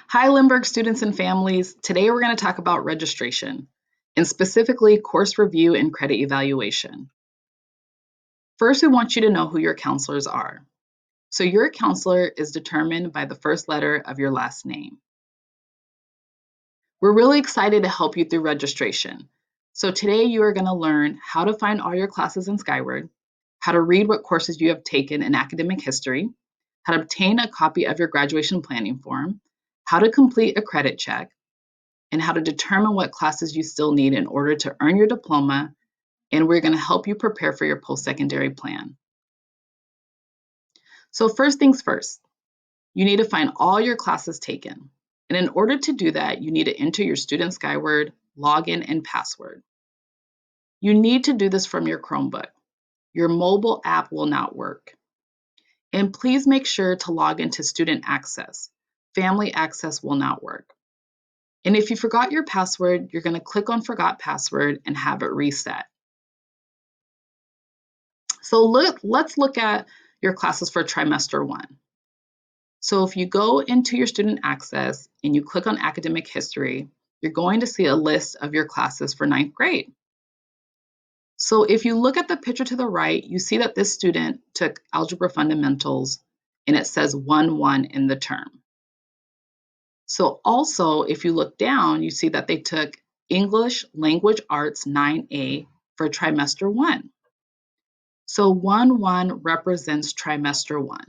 Hi, Lindbergh students and families. Today we're going to talk about registration, and specifically course review and credit evaluation. First, we want you to know who your counselors are. So your counselor is determined by the first letter of your last name. We're really excited to help you through registration. So today you are going to learn how to find all your classes in Skyward, how to read what courses you have taken in academic history, how to obtain a copy of your graduation planning form, how to complete a credit check, and how to determine what classes you still need in order to earn your diploma, and we're going to help you prepare for your post-secondary plan. So first things first, you need to find all your classes taken. And in order to do that, you need to enter your Student Skyward login and password. You need to do this from your Chromebook. Your mobile app will not work. And please make sure to log into Student Access. Family Access will not work. And if you forgot your password, you're going to click on Forgot Password and have it reset. So let's look at your classes for trimester 1. So if you go into your student access and you click on academic history, you're going to see a list of your classes for 9th grade. So if you look at the picture to the right, you see that this student took Algebra Fundamentals and it says 1-1 in the term. So also, if you look down, you see that they took English Language Arts 9A for trimester 1. So 1-1 represents trimester 1.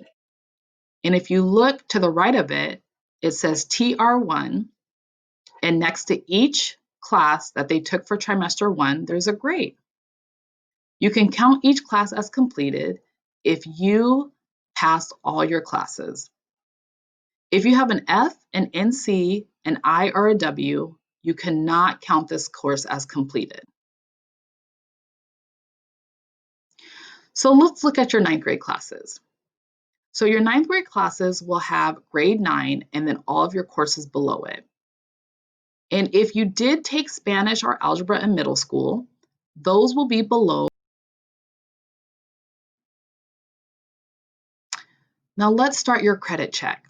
And if you look to the right of it, it says TR1, and next to each class that they took for trimester 1, there's a grade. You can count each class as completed if you passed all your classes. If you have an F, an NC, an I, or a W, you cannot count this course as completed. So let's look at your 9th grade classes. So your 9th grade classes will have grade 9 and then all of your courses below it. And if you did take Spanish or algebra in middle school, those will be below. Now let's start your credit check.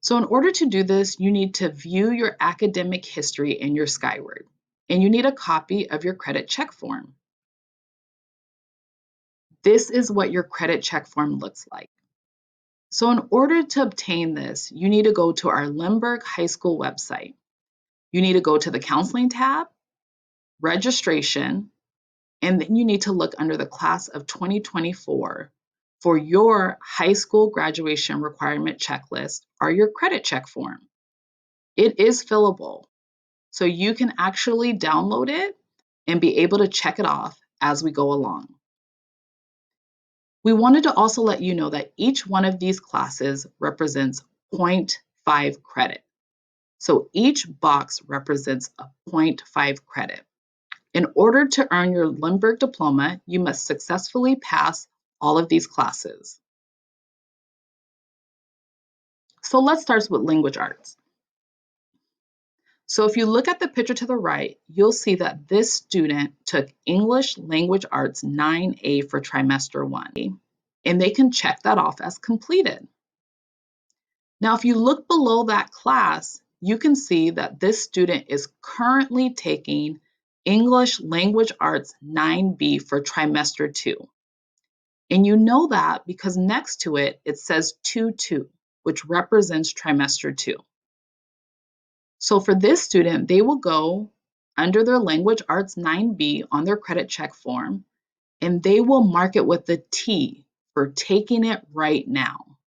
So in order to do this, you need to view your academic history in your Skyward, and you need a copy of your credit check form. This is what your credit check form looks like. So in order to obtain this, you need to go to our Lindbergh High School website. You need to go to the Counseling tab, Registration, and then you need to look under the class of 2024 for your high school graduation requirement checklist or your credit check form. It is fillable, so you can actually download it and be able to check it off as we go along. We wanted to also let you know that each one of these classes represents 0.5 credit. So each box represents a 0.5 credit. In order to earn your Lindbergh diploma, you must successfully pass all of these classes. So let's start with language arts. So if you look at the picture to the right, you'll see that this student took English Language Arts 9A for trimester 1, and they can check that off as completed. Now, if you look below that class, you can see that this student is currently taking English Language Arts 9B for trimester 2. And you know that because next to it, it says 2-2, which represents trimester 2. So for this student, they will go under their Language Arts 9B on their credit check form, and they will mark it with the T for taking it right now.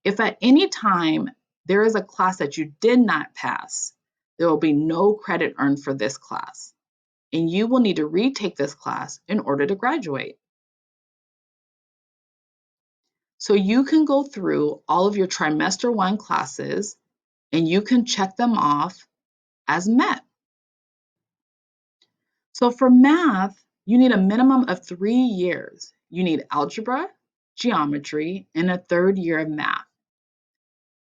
If at any time there is a class that you did not pass, there will be no credit earned for this class, and you will need to retake this class in order to graduate. So you can go through all of your trimester 1 classes and you can check them off as met. So for math, you need a minimum of 3 years. You need algebra, geometry, and a 3rd year of math.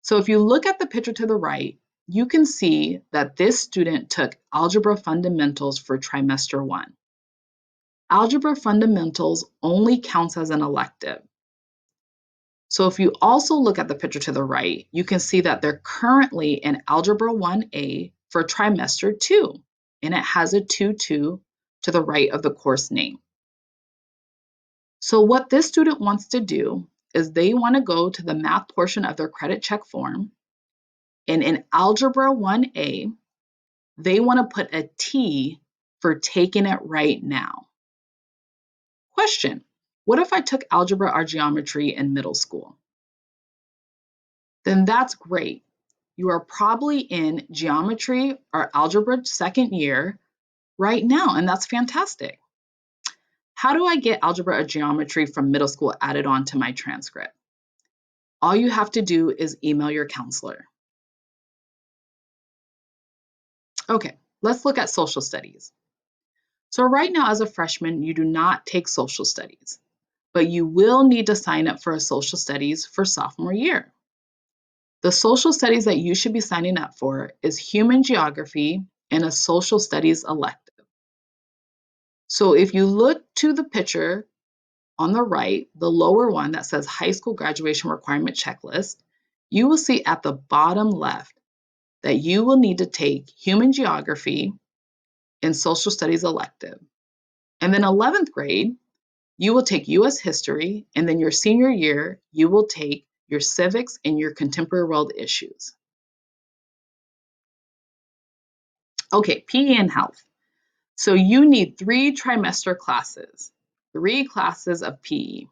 So if you look at the picture to the right, you can see that this student took Algebra Fundamentals for trimester 1. Algebra Fundamentals only counts as an elective. So if you also look at the picture to the right, you can see that they're currently in Algebra 1A for trimester 2, and it has a 2-2 to the right of the course name. So what this student wants to do is they want to go to the math portion of their credit check form, and in Algebra 1A, they want to put a T for taking it right now. Question: what if I took algebra or geometry in middle school? Then that's great. You are probably in geometry or algebra second year right now, and that's fantastic. How do I get algebra or geometry from middle school added on to my transcript? All you have to do is email your counselor. Okay, let's look at social studies. So right now as a freshman, you do not take social studies, but you will need to sign up for a social studies for sophomore year. The social studies that you should be signing up for is human geography and a social studies elective. So if you look to the picture on the right, the lower one that says high school graduation requirement checklist, you will see at the bottom left that you will need to take human geography and social studies elective. And then 11th grade, you will take US history, and then your senior year, you will take your civics and your contemporary world issues. Okay, PE and health. So you need 3 trimester classes, 3 classes of PE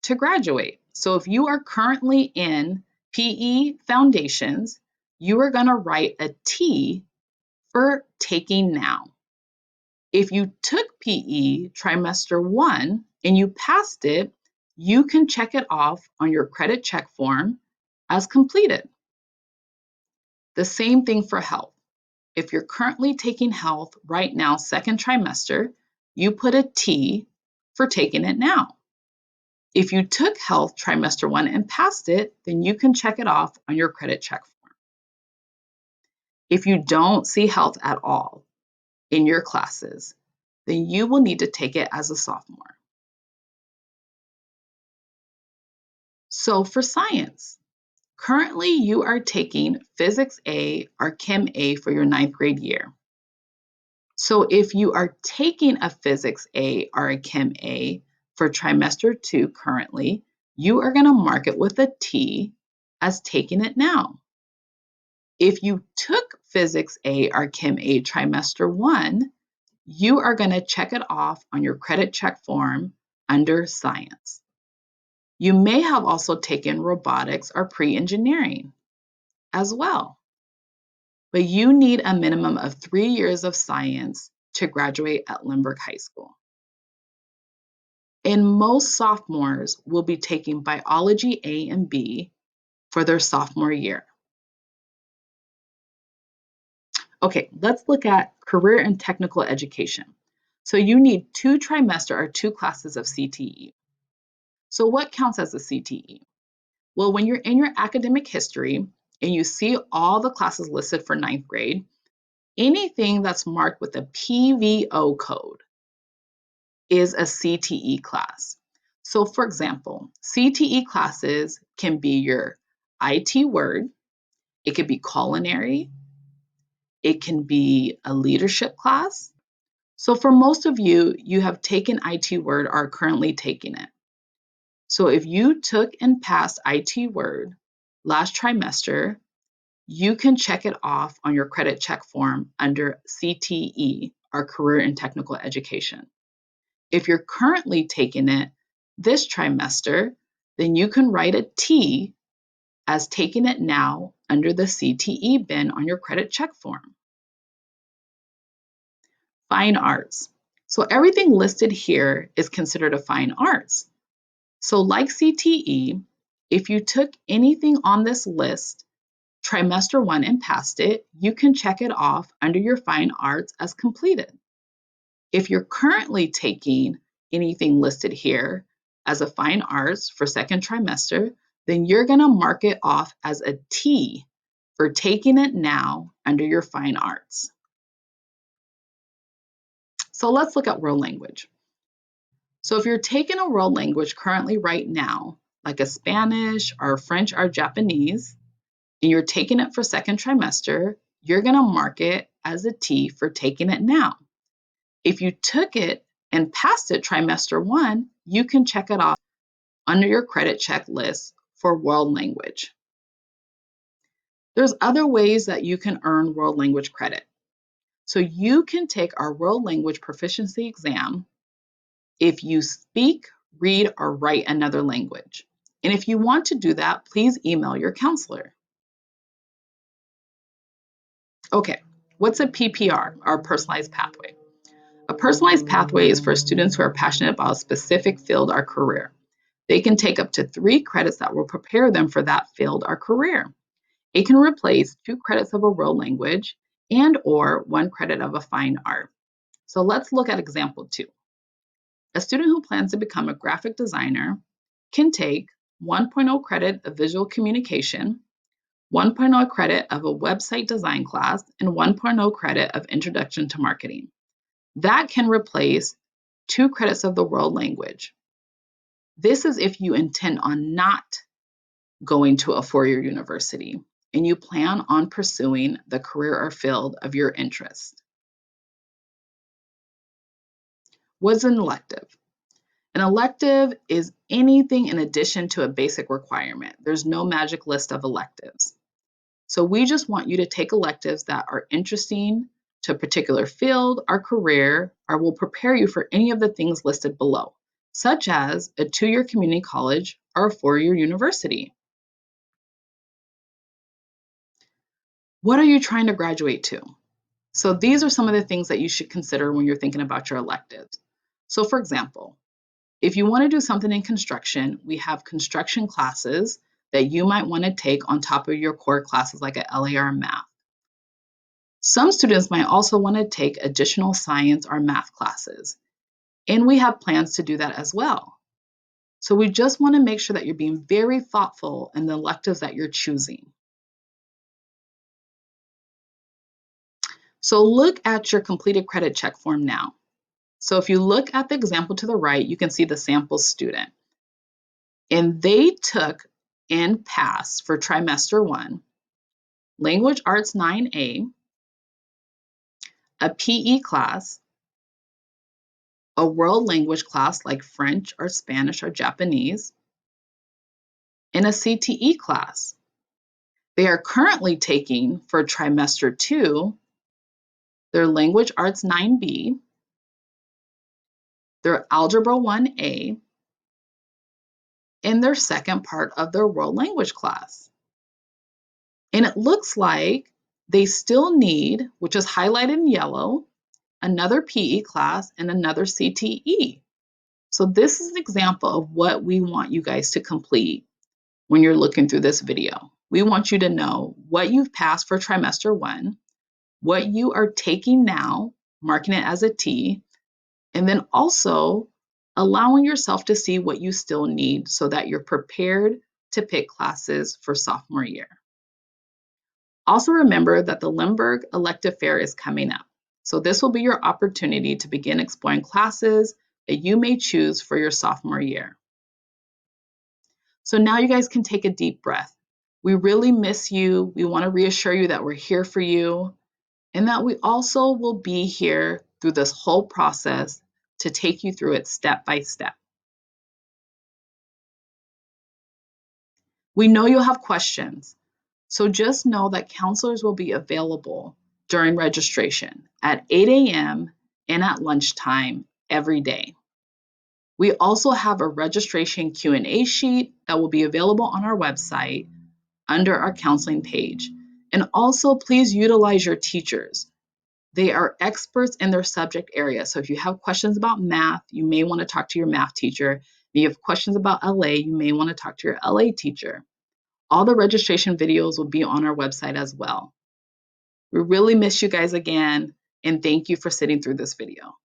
to graduate. So if you are currently in PE foundations, you are going to write a T for taking now. If you took PE trimester 1 and you passed it, you can check it off on your credit check form as completed. The same thing for health. If you're currently taking health right now, second trimester, you put a T for taking it now. If you took health trimester 1 and passed it, then you can check it off on your credit check form. If you don't see health at all in your classes, then you will need to take it as a sophomore. So for science, currently you are taking Physics A or Chem A for your 9th grade year. So if you are taking a Physics A or a Chem A for trimester 2 currently, you are going to mark it with a T as taking it now. If you took Physics A or Chem A trimester 1, you are going to check it off on your credit check form under science. You may have also taken robotics or pre-engineering as well, but you need a minimum of 3 years of science to graduate at Lindbergh High School. And most sophomores will be taking biology A and B for their sophomore year. Okay, let's look at career and technical education. So you need 2 trimester or 2 classes of CTE. So what counts as a CTE? Well, when you're in your academic history and you see all the classes listed for 9th grade, anything that's marked with a PVO code is a CTE class. So for example, CTE classes can be your IT Word, it could be culinary, it can be a leadership class. So for most of you, you have taken IT Word or are currently taking it. So if you took and passed IT Word last trimester, you can check it off on your credit check form under CTE, or Career and Technical Education. If you're currently taking it this trimester, then you can write a T as taking it now under the CTE bin on your credit check form. Fine arts. So everything listed here is considered a fine arts. So like CTE, if you took anything on this list trimester 1 and passed it, you can check it off under your fine arts as completed. If you're currently taking anything listed here as a fine arts for second trimester, then you're going to mark it off as a T for taking it now under your fine arts. So let's look at world language. So if you're taking a world language currently right now, like a Spanish or French or Japanese, and you're taking it for second trimester, you're going to mark it as a T for taking it now. If you took it and passed it trimester 1, you can check it off under your credit checklist for world language. There's other ways that you can earn world language credit. So you can take our world language proficiency exam if you speak, read, or write another language. And if you want to do that, please email your counselor. Okay, what's a PPR, or personalized pathway? A personalized pathway is for students who are passionate about a specific field or career. They can take up to 3 credits that will prepare them for that field or career. It can replace 2 credits of a world language and or 1 credit of a fine art. So let's look at example 2. A student who plans to become a graphic designer can take 1.0 credit of visual communication, 1.0 credit of a website design class, and 1.0 credit of introduction to marketing. That can replace 2 credits of the world language. This is if you intend on not going to a 4-year university and you plan on pursuing the career or field of your interest. What's an elective? An elective is anything in addition to a basic requirement. There's no magic list of electives. So we just want you to take electives that are interesting to a particular field or career, or will prepare you for any of the things listed below, such as a 2-year community college or a 4-year university. What are you trying to graduate to? So these are some of the things that you should consider when you're thinking about your electives. So for example, if you want to do something in construction, we have construction classes that you might want to take on top of your core classes like a LAR math. Some students might also want to take additional science or math classes, and we have plans to do that as well. So we just want to make sure that you're being very thoughtful in the electives that you're choosing. So look at your completed credit check form now. So if you look at the example to the right, you can see the sample student. And they took and passed for trimester 1, Language Arts 9A, a PE class, a world language class like French or Spanish or Japanese, and a CTE class. They are currently taking for trimester 2 their Language Arts 9B, their Algebra 1A, and their second part of their world language class. And it looks like they still need, which is highlighted in yellow, another PE class and another CTE. So this is an example of what we want you guys to complete when you're looking through this video. We want you to know what you've passed for trimester 1, what you are taking now, marking it as a T, and then also allowing yourself to see what you still need so that you're prepared to pick classes for sophomore year. Also remember that the Lindbergh Elective Fair is coming up. So this will be your opportunity to begin exploring classes that you may choose for your sophomore year. So now you guys can take a deep breath. We really miss you. We want to reassure you that we're here for you and that we also will be here through this whole process to take you through it step by step. We know you'll have questions, so just know that counselors will be available during registration at 8 a.m. and at lunchtime every day. We also have a registration Q&A sheet that will be available on our website under our counseling page. And also please utilize your teachers. They are experts in their subject area. So if you have questions about math, you may want to talk to your math teacher. If you have questions about LA, you may want to talk to your LA teacher. All the registration videos will be on our website as well. We really miss you guys again, and thank you for sitting through this video.